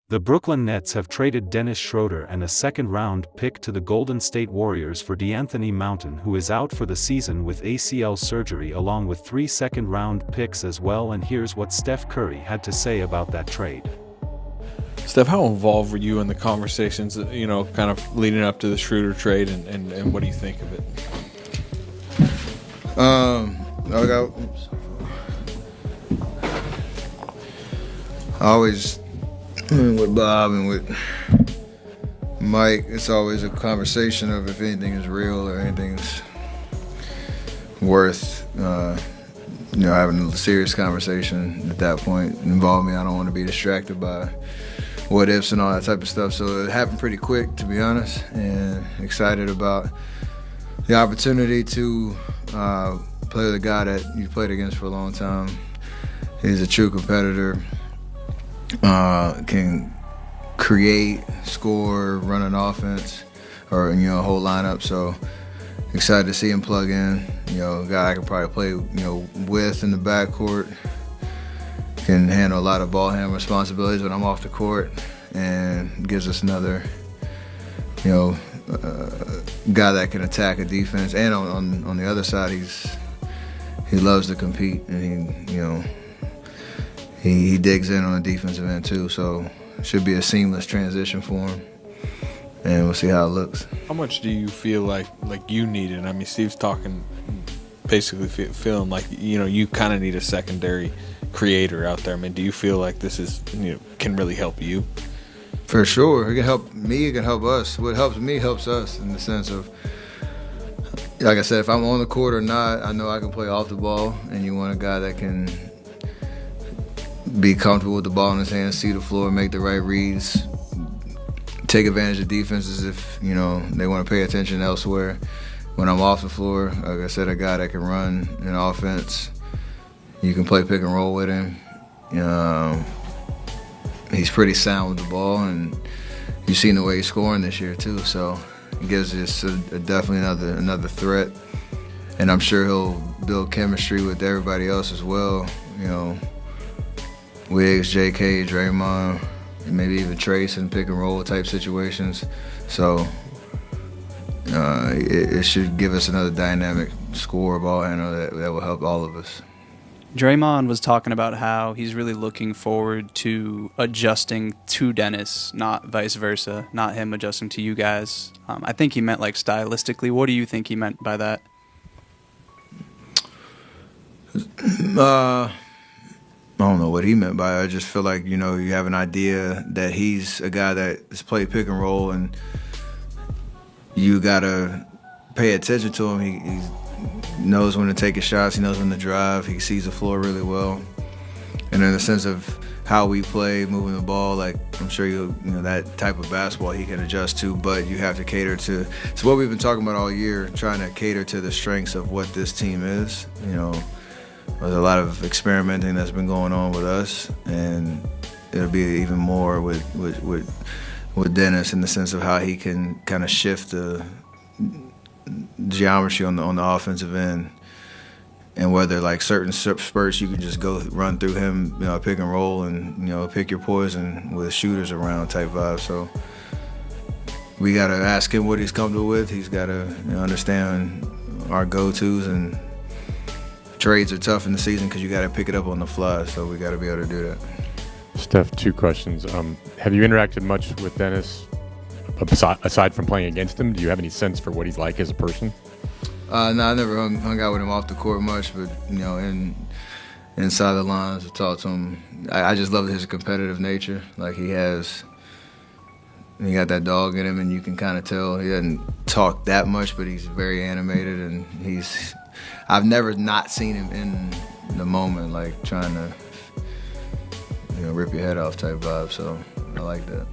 The Brooklyn Nets have traded Dennis Schroder and a second-round pick to the Golden State Warriors for DeAnthony Mountain, who is out for the season with ACL surgery, along with 3 second-round picks as well. And here's what Steph Curry had to say about that trade. Steph, how involved were you in the conversations, kind of leading up to the Schroeder trade, and what do you think of it? I always, with Bob and with Mike, it's always a conversation of if anything is real or anything's worth, having a serious conversation at that point. Involve me. I don't want to be distracted by what ifs and all that type of stuff. So it happened pretty quick, to be honest, and excited about the opportunity to play with a guy that you played against for a long time. He's a true competitor, can create, score, run an offense, or a whole lineup. So excited to see him plug in. A guy I could probably play with in the backcourt. Can handle a lot of ball handling responsibilities when I'm off the court, and gives us another guy that can attack a defense. And on the other side, he loves to compete, and he digs in on the defensive end too. So it should be a seamless transition for him, and we'll see how it looks. How much do you feel like you need it? I mean, Steve's talking, basically feeling like you kind of need a secondary creator out there. I mean, do you feel like this is can really help you? For sure, it can help me. It can help us. What helps me helps us, in the sense of, like I said, if I'm on the court or not, I know I can play off the ball, and you want a guy that can be comfortable with the ball in his hands, see the floor, make the right reads, take advantage of defenses if they want to pay attention elsewhere. When I'm off the floor, like I said, a guy that can run an offense. You can play pick and roll with him. He's pretty sound with the ball, and you've seen the way he's scoring this year too. So it gives us definitely another threat, and I'm sure he'll build chemistry with everybody else as well. Wiggs, J.K., Draymond, maybe even Trace in pick and roll type situations. So it should give us another dynamic scorer, ball handler that will help all of us. Draymond was talking about how he's really looking forward to adjusting to Dennis, not vice versa, not him adjusting to you guys. I think he meant like stylistically. What do you think he meant by that? I don't know what he meant by it. I just feel like, you have an idea that he's a guy that has played pick and roll, and you got to pay attention to him. He knows when to take his shots. He knows when to drive. He sees the floor really well. And in the sense of how we play, moving the ball, like I'm sure that type of basketball he can adjust to, but you have to cater to. It's what we've been talking about all year, trying to cater to the strengths of what this team is. There's a lot of experimenting that's been going on with us, and it'll be even more with Dennis, in the sense of how he can kind of shift the geometry on the offensive end, and whether like certain spurts you can just go run through him, pick and roll, and pick your poison with shooters around type vibe. So we got to ask him what he's comfortable with. He's got to understand our go-tos, and trades are tough in the season because you got to pick it up on the fly. So we got to be able to do that. Steph, 2 questions. Have you interacted much with Dennis aside from playing against him? Do you have any sense for what he's like as a person? No, I never hung out with him off the court much, but inside the lines, I talked to him. I just love his competitive nature. Like he got that dog in him, and you can kind of tell he doesn't talk that much, but he's very animated, and I've never not seen him in the moment, like trying to rip your head off type vibe. So I like that.